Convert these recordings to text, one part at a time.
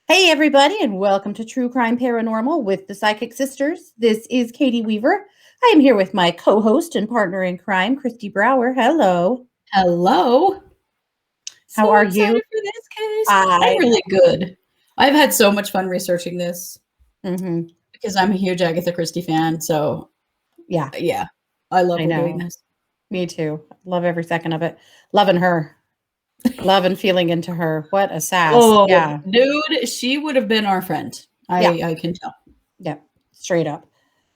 Hey, everybody, and welcome to True Crime Paranormal with the Psychic Sisters. This is Katie Weaver. I am here with my co host and partner in crime, Kristi Brower. Hello. Hello. How So are you? excited for this case. I'm I. really good. I've had so much fun researching this Mm-hmm. because I'm a huge Agatha Christie fan. So, Yeah, yeah, I love I her doing know. this. Me too. Love every second of it. Loving her. Love and feeling into her. What a sass. Oh, Yeah. dude, she would have been our friend. Yeah. I can tell. Yeah. Straight up.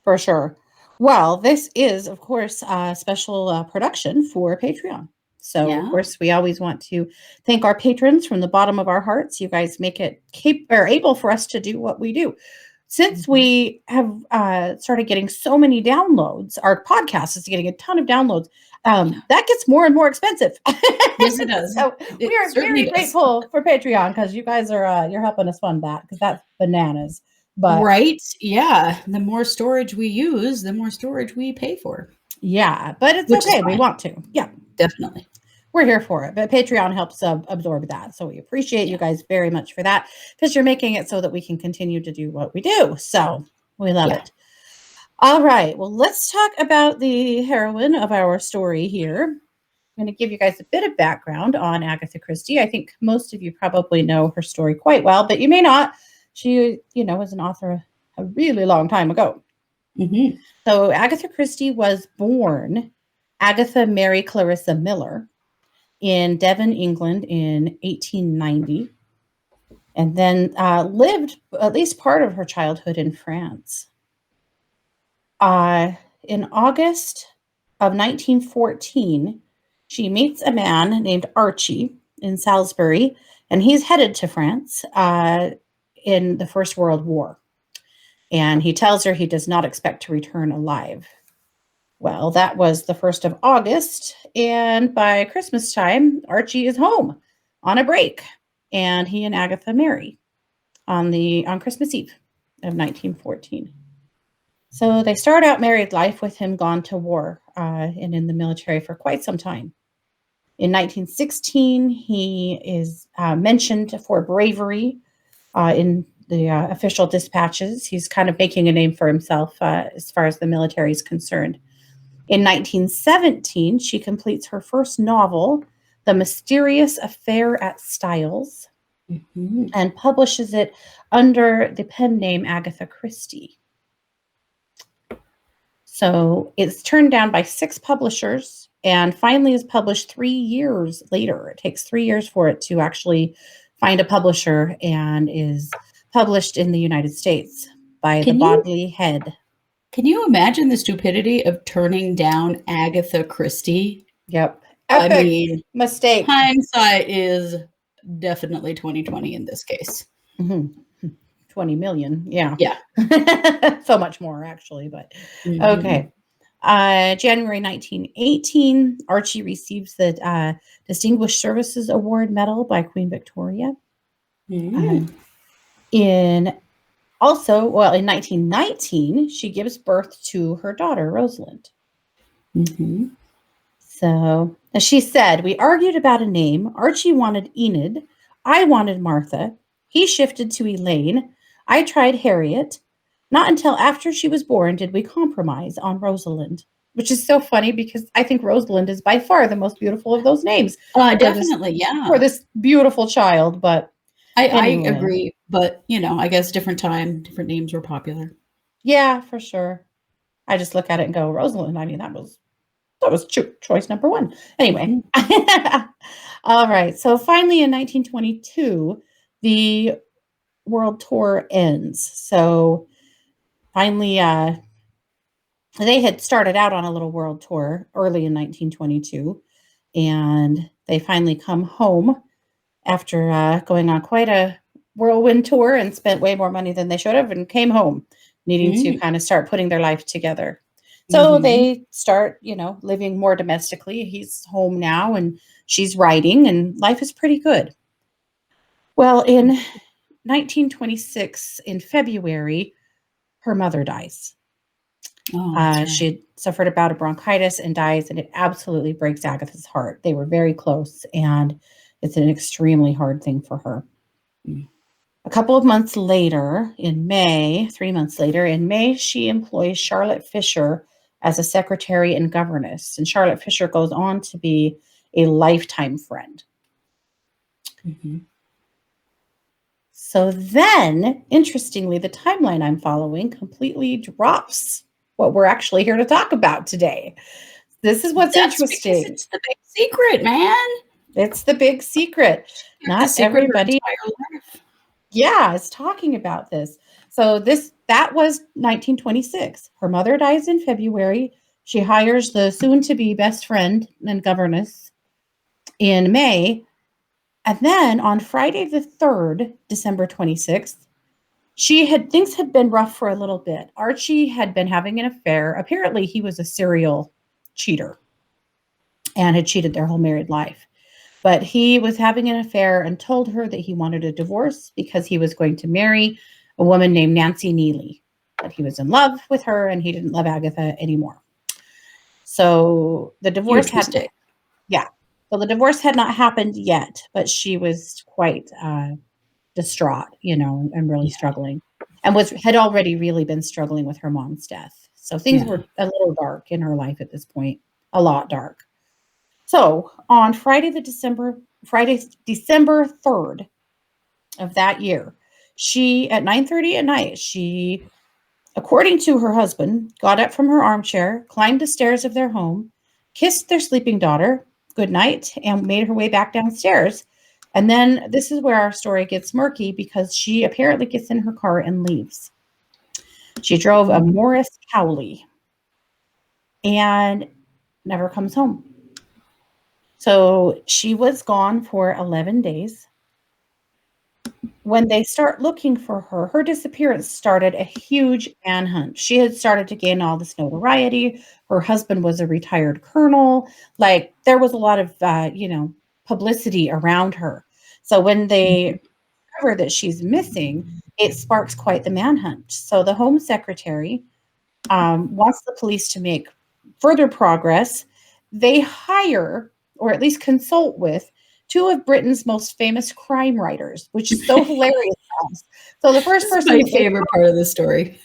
For sure. Well, this is, of course, a special production for Patreon. So, of Yeah. course, we always want to thank our patrons from the bottom of our hearts. You guys make it able for us to do what we do. Since Mhm. we have started getting so many downloads, our podcast is getting a ton of downloads. Yeah. That gets more and more expensive. Yes, it does. So we It are certainly very does. grateful for Patreon because you guys are you're helping us fund that because that's bananas. But Right? Yeah. The more storage we use, the more storage we pay for, yeah, but it's which is okay. We fine. want to. Yeah, Definitely. we're here for it. But Patreon helps absorb that. So we appreciate you Yeah. guys very much for that because you're making it so that we can continue to do what we do. So we love Yeah. it. All right. Well, let's talk about the heroine of our story here. I'm going to give you guys a bit of background on Agatha Christie. I think most of you probably know her story quite well, but you may not. She, was an author a really long time ago. Hmm. So Agatha Christie was born Agatha Mary Clarissa Miller in Devon, England in 1890, and then lived at least part of her childhood in France. Uh, in August of 1914, she meets a man named Archie in Salisbury, and he's headed to France in the First World War. And he tells her he does not expect to return alive. Well, that was the 1st of August, and by Christmas time, Archie is home on a break, and he and Agatha marry on Christmas Eve of 1914. So they start out married life with him gone to war and in the military for quite some time. In 1916, he is mentioned for bravery in the official dispatches. He's kind of making a name for himself as far as the military is concerned. In 1917, she completes her first novel, The Mysterious Affair at Styles, Hmm. and publishes it under the pen name Agatha Christie. So it's turned down by 6 publishers and finally is published 3 years later. It takes 3 years for it to actually find a publisher and is published in the United States by the Can you Bodley Head. Can you imagine the stupidity of turning down Agatha Christie? Yep. I Epic mean, mistake. hindsight is definitely 2020 in this case. Mhm. 20 million. Yeah. Yeah. So much more, actually. But Mhm. okay. January 1918, Archie receives the Distinguished Services Award Medal by Queen Victoria. Uh, Mm. in in 1919, she gives birth to her daughter, Rosalind. Mhm. So, as she said, we argued about a name. Archie wanted Enid. I wanted Martha. He shifted to Elaine. I tried Harriet. Not until after she was born did we compromise on Rosalind, which is so funny because I think Rosalind is by far the most beautiful of those names for this Definitely, for yeah. this beautiful child. But I anyway, agree, but, I guess different time, different names were popular. yeah, for sure. I just look at it and go, Rosalind. I mean, that was choice number one. Anyway. Mhm. All right. So finally in 1922, the world tour ends. So finally, they had started out on a little world tour early in 1922, and they finally come home after going on quite a whirlwind tour and spent way more money than they should have and came home needing to Mm. kind of start putting their life together. So Mhm. they start, living more domestically. He's home now and she's writing and life is pretty good. Well, in 1926, in February, her mother dies. Oh, that's She right. had suffered a bout of bronchitis and dies, and it absolutely breaks Agatha's heart. They were very close, and it's an extremely hard thing for her. Mm. A couple of months later, in May, 3 months later, in May, she employs Charlotte Fisher as a secretary and governess. And Charlotte Fisher goes on to be a lifetime friend. Mhm. So then, interestingly, the timeline I'm following completely drops what we're actually here to talk about today. This is what's That's because interesting. it's the big secret, man. It's the big secret. Kept the Not secret her everybody, entire life. yeah, is talking about this. So that was 1926. Her mother dies in February. She hires the soon-to-be best friend and governess in May. And then on Friday the 3rd, December 26th, things had been rough for a little bit. Archie had been having an affair. Apparently, he was a serial cheater and had cheated their whole married life. But he was having an affair and told her that he wanted a divorce because he was going to marry a woman named Nancy Neely. That he was in love with her and he didn't love Agatha anymore. So the divorce Huge mistake. So the divorce had not happened yet, but she was quite distraught, and really Yeah. struggling, and had already really been struggling with her mom's death. So things were a little dark in her life at this point, a lot dark. So on December 3rd of that year, she at 9:30 at night, she, according to her husband, got up from her armchair, climbed the stairs of their home, kissed their sleeping daughter good night, and made her way back downstairs. And then this is where our story gets murky because she apparently gets in her car and leaves. She drove a Morris Cowley and never comes home. So she was gone for 11 days. When they start looking for her, her disappearance started a huge manhunt. She had started to gain all this notoriety. Her husband was a retired colonel. Like there was a lot of, publicity around her. So when they discover that she's missing, it sparks quite the manhunt. So the Home Secretary wants the police to make further progress. They hire, or at least consult with, two of Britain's most famous crime writers, which is so hilarious. So the first This is person my that they favorite part of the story.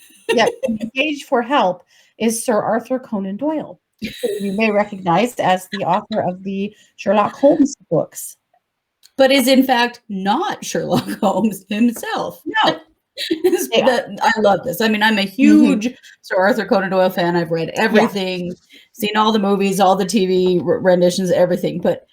engage for help is Sir Arthur Conan Doyle, who you may recognize as the author of the Sherlock Holmes books. But is in fact not Sherlock Holmes himself. No, I love this. I mean, I'm a huge Sir Arthur Conan Doyle fan. I've read everything, seen all the movies, all the TV renditions, everything. But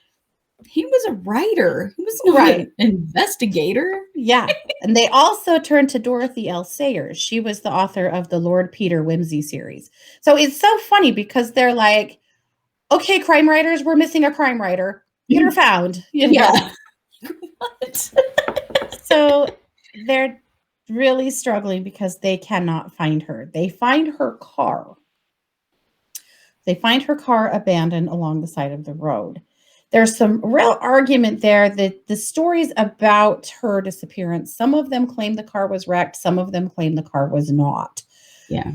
he was a writer. He was not an investigator. Yeah. And they also turned to Dorothy L. Sayers. She was the author of the Lord Peter Wimsey series. So it's so funny because they're like, okay, crime writers, we're missing a crime writer. Get her found. Yeah. What? So they're really struggling because they cannot find her. They find her car. They find her car abandoned along the side of the road. There's some real argument there that the stories about her disappearance, some of them claim the car was wrecked, some of them claim the car was not. Yeah.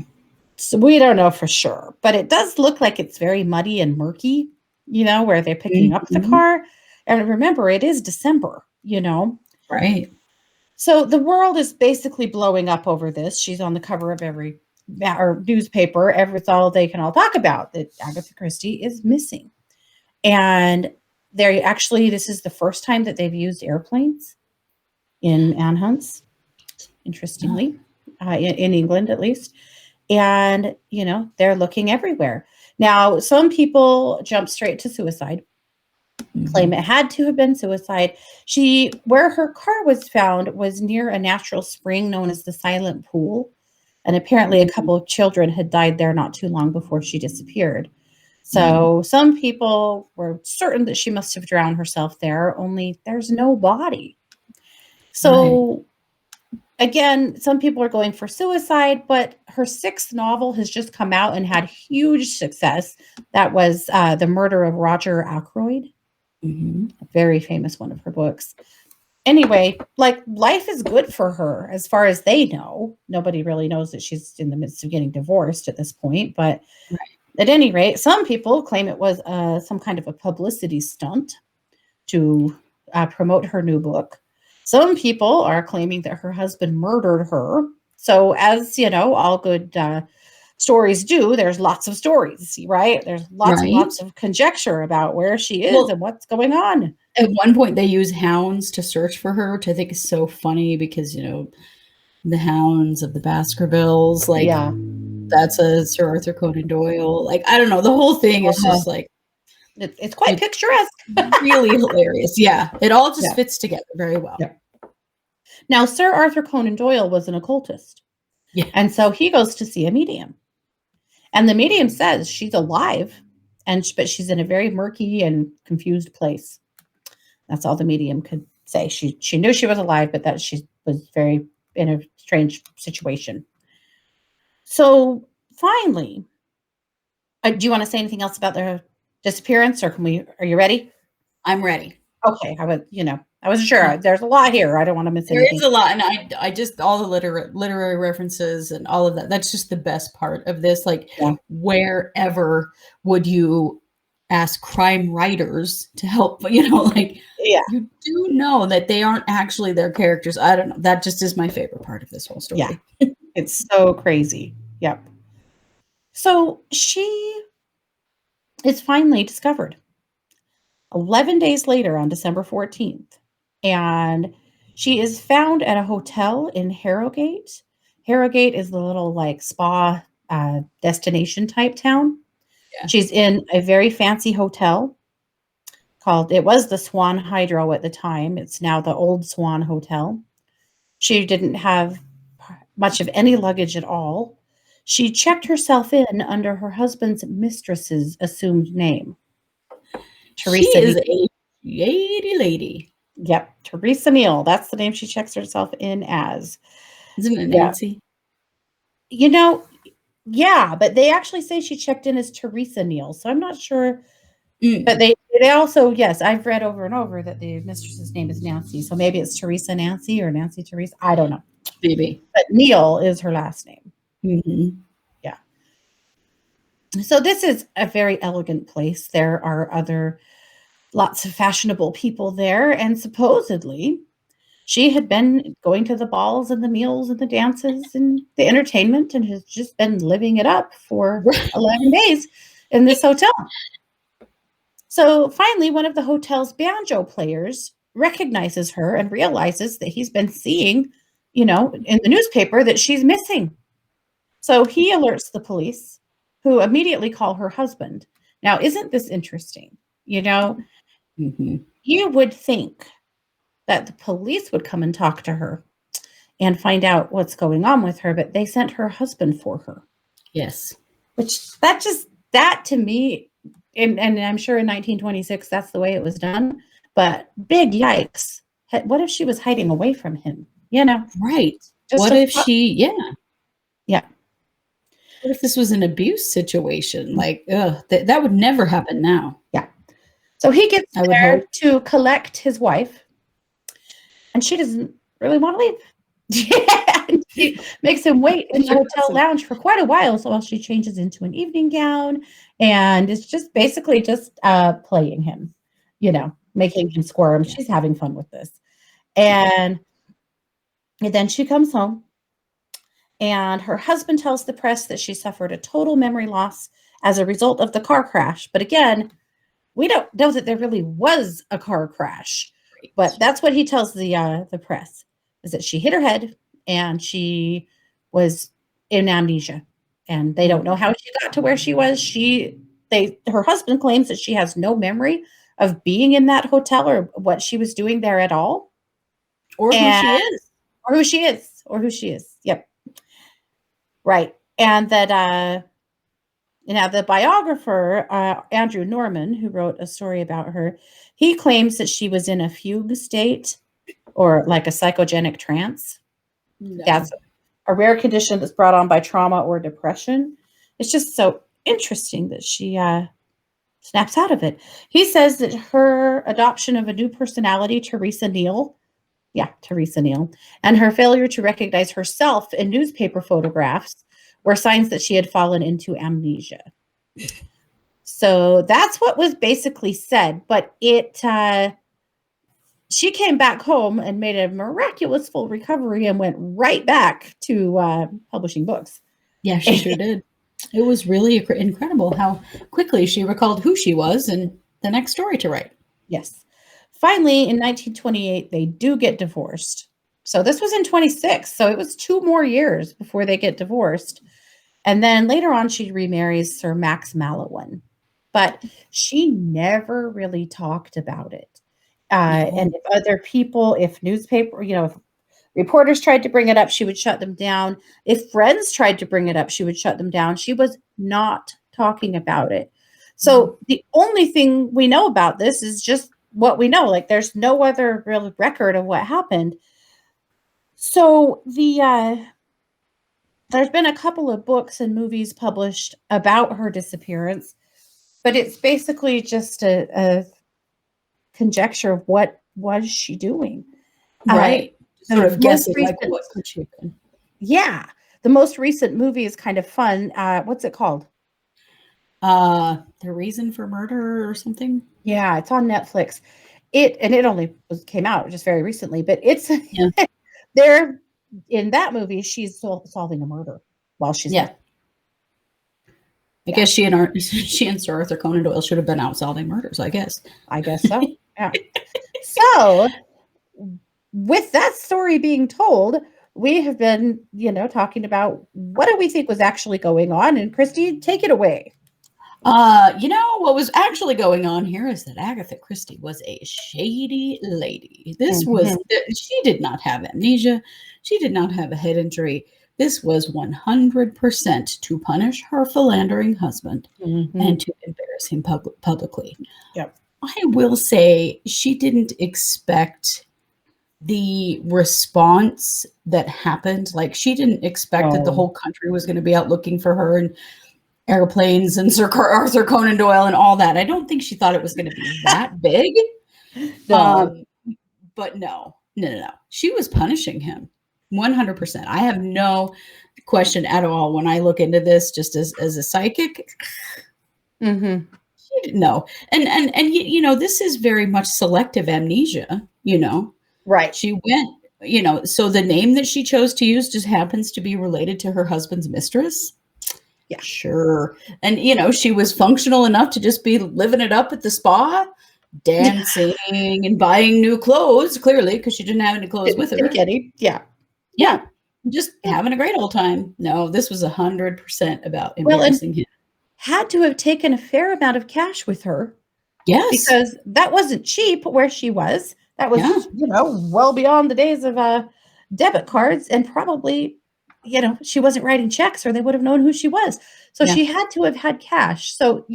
So we don't know for sure, but it does look like it's very muddy and murky, where they're picking up the car. And remember, it is December, Right. So the world is basically blowing up over this. She's on the cover of every newspaper. It's all they can all talk about, that Agatha Christie is missing. And this is the first time that they've used airplanes in manhunts, interestingly, in England at least. And, they're looking everywhere. Now, some people jump straight to suicide, claim it had to have been suicide. Where her car was found was near a natural spring known as the Silent Pool. And apparently a couple of children had died there not too long before she disappeared. So some people were certain that she must have drowned herself there, only there's no body. So again, some people are going for suicide, but her 6th novel has just come out and had huge success. That was The Murder of Roger Ackroyd, a very famous one of her books. Anyway, life is good for her as far as they know. Nobody really knows that she's in the midst of getting divorced at this point, but at any rate, some people claim it was some kind of a publicity stunt to promote her new book. Some people are claiming that her husband murdered her. So, as you know, all good stories do, there's lots of stories, right? There's lots and Right? lots of conjecture about where she is Well, and what's going on. at one point, they use hounds to search for her, which I think is so funny because, the hounds of the Baskervilles, like, Yeah. that's a Sir Arthur Conan Doyle. Like, I don't know. The whole thing is Uh-huh. just like, It's quite it's picturesque. really hilarious. Yeah. It all just Yeah. fits together very well. Yeah. Now, Sir Arthur Conan Doyle was an occultist. Yeah. And so he goes to see a medium. And the medium says she's alive, but she's in a very murky and confused place. That's all the medium could say. She knew she was alive, but that she was very in a strange situation. So finally, do you want to say anything else about their disappearance, or are you ready? I'm ready. Okay, I wasn't sure. There's a lot here. I don't want to miss There anything. is a lot, and I just all the literary references and all of that. That's just the best part of this. Like, wherever would you ask crime writers to help? Like, Yeah. you do know that they aren't actually their characters. I don't know. That just is my favorite part of this whole story. Yeah. It's so crazy. Yep. So she is finally discovered 11 days later on December 14th. And she is found at a hotel in Harrogate. Harrogate is the little like spa destination type town. Yeah. She's in a very fancy hotel it was the Swan Hydro at the time. It's now the Old Swan Hotel. She didn't have much of any luggage at all. She checked herself in under her husband's mistress's assumed name. She Teresa is Neal. a shady lady. Yep, Teresa Neal. That's the name she checks herself in as. Isn't it Nancy? Yeah, but they actually say she checked in as Teresa Neal, so I'm not sure. But they also, yes, I've read over and over that the mistress's name is Nancy, so maybe it's Teresa Nancy or Nancy Teresa. I don't know. Maybe. But Neal is her last name. Mm-hmm. Yeah. So this is a very elegant place. There are lots of fashionable people there, and supposedly she had been going to the balls and the meals and the dances and the entertainment and has just been living it up for 11 days in this hotel. So finally, one of the hotel's banjo players recognizes her and realizes that he's been seeing, in the newspaper that she's missing. So he alerts the police, who immediately call her husband. Now, isn't this interesting? Mm-hmm. You would think that the police would come and talk to her and find out what's going on with her, but they sent her husband for her. Yes. Which that to me, and I'm sure in 1926 that's the way it was done, but big yikes. What if she was hiding away from him? Right. What if yeah. What if this was an abuse situation? Like, that would never happen now. Yeah. So he gets there to collect his wife, and she doesn't really want to leave. She makes him wait in the hotel lounge for quite a while, so while she changes into an evening gown, and it's just basically just playing him, making him squirm. Yeah. She's having fun with this. And then she comes home, and her husband tells the press that she suffered a total memory loss as a result of the car crash. But again, we don't know that there really was a car crash, but that's what he tells the press, is that she hit her head and she was in amnesia, and they don't know how she got to where she was. Her husband claims that she has no memory of being in that hotel or what she was doing there at all. Or who she is. Yep. Right. And that, the biographer, Andrew Norman, who wrote a story about her, he claims that she was in a fugue state or like a psychogenic trance. No. That's a rare condition that's brought on by trauma or depression. It's just so interesting that she snaps out of it. He says that her adoption of a new personality, Teresa Neal, and her failure to recognize herself in newspaper photographs were signs that she had fallen into amnesia. So that's what was basically said, but it she came back home and made a miraculous full recovery and went right back to publishing books. Yeah, she sure did. It was really incredible how quickly she recalled who she was and the next story to write. Yes. Finally, in 1928, they do get divorced. So this was in 26. So it was 2 more years before they get divorced. And then later on, she remarries Sir Max Mallowan. But she never really talked about it. And if other people, if newspaper, if reporters tried to bring it up, she would shut them down. If friends tried to bring it up, she would shut them down. She was not talking about it. So the only thing we know about this is just what we know. Like there's no other real record of what happened. So there's been a couple of books and movies published about her disappearance, but it's basically just a conjecture of what was she doing. Right. Sort of guessing like what could she have been. Yeah. The most recent movie is kind of fun. What's it called? The Reason for Murder or something. Yeah, it's on Netflix. It only came out just very recently, but it's they're in that movie. She's solving a murder while she's there. I guess she and Sir Arthur Conan Doyle should have been out solving murders. I guess so. Yeah. So, with that story being told, we have been, talking about what do we think was actually going on. And Kristi, take it away. What was actually going on here is that Agatha Christie was a shady lady. She did not have amnesia. She did not have a head injury. This was 100% to punish her philandering husband and to embarrass him publicly. Yep. I will say she didn't expect the response that happened. Like she didn't expect that the whole country was going to be out looking for her and airplanes and Sir Arthur Conan Doyle and all that. I don't think she thought it was going to be that big. No. But no. She was punishing him 100%. I have no question at all when I look into this just as a psychic. She didn't know. And this is very much selective amnesia, Right. She went, so the name that she chose to use just happens to be related to her husband's mistress. Yeah, sure. And, she was functional enough to just be living it up at the spa, dancing and buying new clothes, clearly, because she didn't have any clothes with her. Yeah. Just having a great old time. No, this was 100% about embarrassing him. Had to have taken a fair amount of cash with her. Yes. Because that wasn't cheap where she was. That was, well beyond the days of debit cards and probably she wasn't writing checks or they would have known who she was. So she had to have had cash. So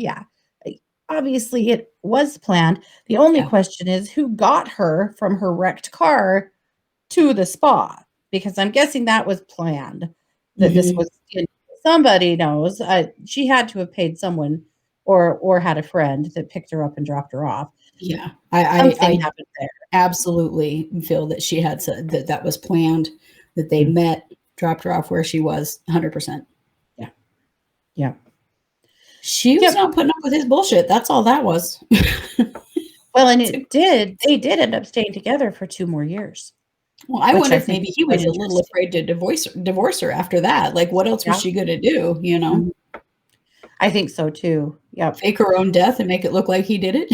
obviously it was planned. The only question is who got her from her wrecked car to the spa? Because I'm guessing that was planned. That this was, somebody knows. She had to have paid someone or had a friend that picked her up and dropped her off. Yeah. Something happened there. Absolutely feel that she had that was planned, that they met, dropped her off where she was 100%. Yeah. She was not putting up with his bullshit. That's all that was. Well, and they did end up staying together for 2 more years. Well, I wonder if maybe he was a little afraid to divorce her after that. Like, what else was she going to do, I think so, too. Yeah. Fake her own death and make it look like he did it.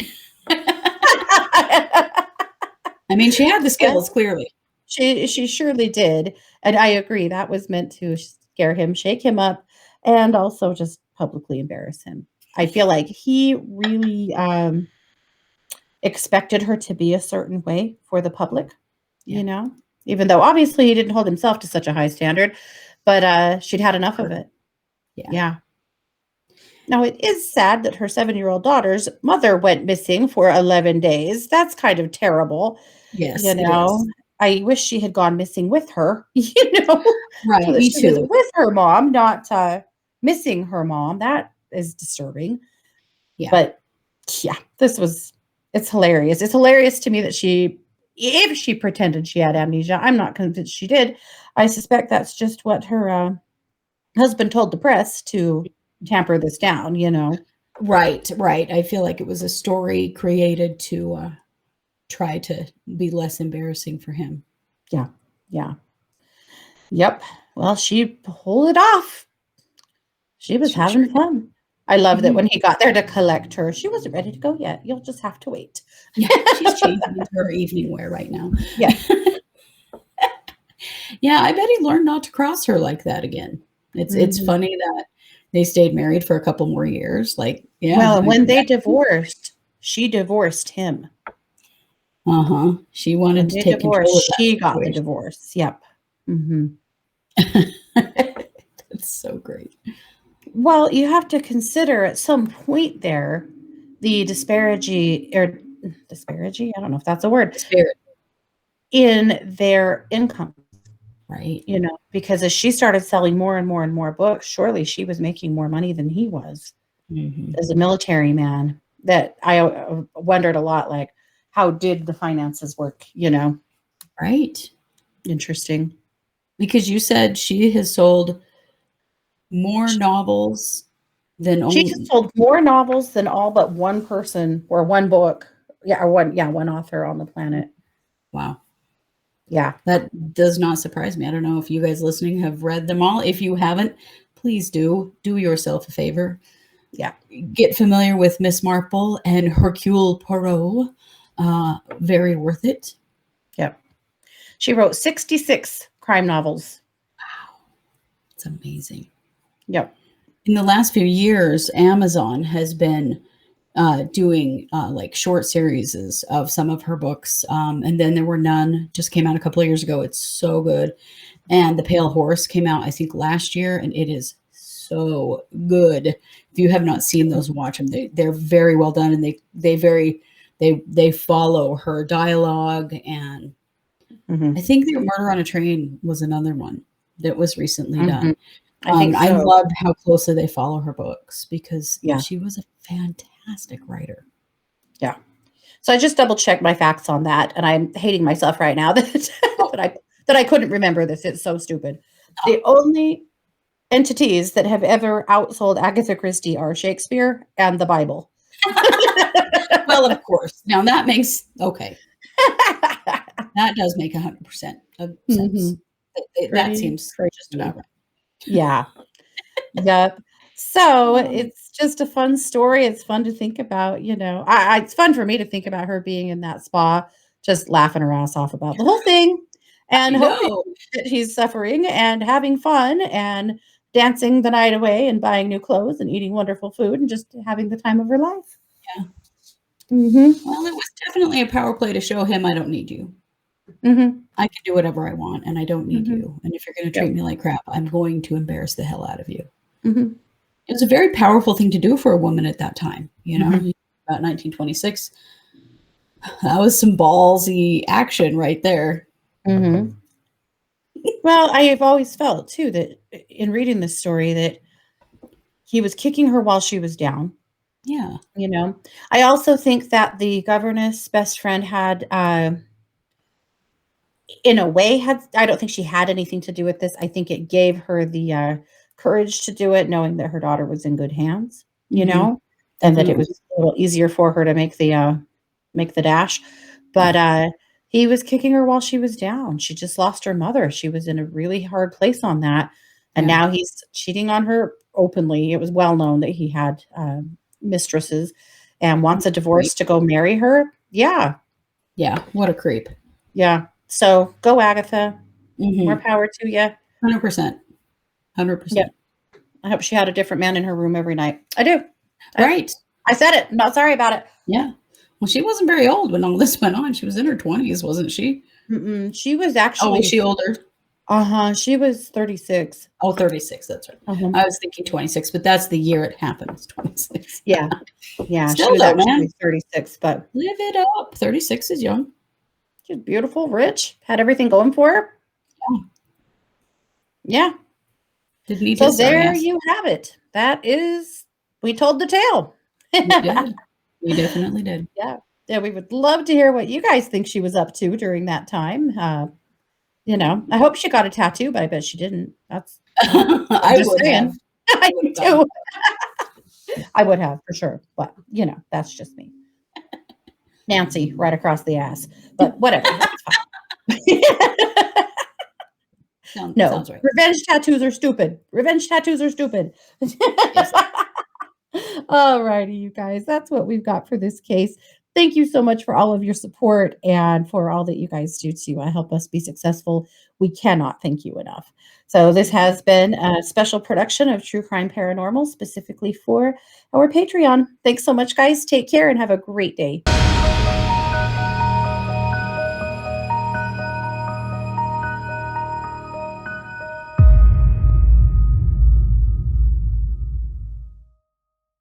I mean, she had the skills, clearly. She surely did. And I agree. That was meant to scare him, shake him up, and also just publicly embarrass him. I feel like he really expected her to be a certain way for the public, even though obviously he didn't hold himself to such a high standard, but she'd had enough of it. Yeah. Now, it is sad that her 7-year-old daughter's mother went missing for 11 days. That's kind of terrible. Yes, I wish she had gone missing with her, Right, so me she was too. with her mom, not missing her mom. That is disturbing. Yeah. But it's hilarious. It's hilarious to me that if she pretended she had amnesia, I'm not convinced she did. I suspect that's just what her husband told the press to tamper this down, Right. I feel like it was a story created to try to be less embarrassing for him. Yeah. Yeah. Yep. Well, she pulled it off. She was having fun. I love that when he got there to collect her, she wasn't ready to go yet. You'll just have to wait. Yeah, she's changing into her evening wear right now. Yeah. Yeah, I bet he learned not to cross her like that again. It's funny that they stayed married for a couple more years. Like, yeah. Well, when they divorced, she divorced him. She wanted to take control of that. She got the divorce. Yep. That's so great. Well, you have to consider at some point there the disparity. I don't know if that's a word. Disparity. In their income. Right. You know, because as she started selling more and more and more books, surely she was making more money than he was as a military man. That I wondered a lot, like, how did the finances work, you know? Right. Interesting. Because you said she has sold more novels than She has sold more novels than all but one person or one book. One author on the planet. Wow. Yeah. That does not surprise me. I don't know if you guys listening have read them all. If you haven't, please do yourself a favor. Yeah. Get familiar with Miss Marple and Hercule Poirot. Very worth it. Yep. She wrote 66 crime novels. Wow. It's amazing. Yep. In the last few years, Amazon has been doing like short series of some of her books. And then There Were None just came out a couple of years ago. It's so good. And The Pale Horse came out, I think, last year, and it is so good. If you have not seen those, watch them. They're very well done, and they follow her dialogue. And I think The Murder on a Train was another one that was recently done. I loved how closely they follow her books because she was a fantastic writer. Yeah. So I just double checked my facts on that, and I'm hating myself right now that I couldn't remember this. It's so stupid. The only entities that have ever outsold Agatha Christie are Shakespeare and the Bible. Well, of course. Now that makes okay. That does make 100% of sense. That seems just about right. Yeah. Yep. So it's just a fun story. It's fun to think about, you know. It's fun for me to think about her being in that spa, just laughing her ass off about the whole thing, and hoping that he's suffering and having fun and dancing the night away and buying new clothes and eating wonderful food and just having the time of her life. Yeah. Well, it was definitely a power play to show him I don't need you. I can do whatever I want, and I don't need you. And if you're going to treat me like crap, I'm going to embarrass the hell out of you. It was a very powerful thing to do for a woman at that time. You know, about 1926. That was some ballsy action right there. Well, I have always felt too that in reading this story that he was kicking her while she was down. Yeah. You know, I also think that the governess best friend had, in a way, I don't think she had anything to do with this. I think it gave her the courage to do it, knowing that her daughter was in good hands, you know, and that it was a little easier for her to make the dash. But he was kicking her while she was down. She just lost her mother. She was in a really hard place on that. And now he's cheating on her openly. It was well known that he had mistresses and wants a divorce to go marry her. Yeah. Yeah. What a creep. Yeah. So go, Agatha. More power to you. 100%. 100%. Yeah. I hope she had a different man in her room every night. I do. Right. I said it. I'm not sorry about it. Yeah. Well, she wasn't very old when all this went on. She was in her 20s, wasn't she? She was actually. Oh, was she older? She was 36. Oh, 36. That's right. I was thinking 26, but that's the year it happened. 26. Yeah. Yeah. Still she was though, actually man. 36, but. Live it up. 36 is young. She's beautiful, rich, had everything going for her. Yeah. Didn't need so there you have it. We told the tale. We did. We definitely did. Yeah. Yeah. We would love to hear what you guys think she was up to during that time. You know, I hope she got a tattoo, but I bet she didn't. That's I would have. I do. I would have for sure. But you know, that's just me. Nancy right across the ass. But whatever. It's fine. No, sounds right. revenge tattoos are stupid. Revenge tattoos are stupid. Yes. All righty, you guys. That's what we've got for this case. Thank you so much for all of your support and for all that you guys do to help us be successful. We cannot thank you enough. So this has been a special production of True Crime Paranormal, specifically for our Patreon. Thanks so much, guys. Take care and have a great day.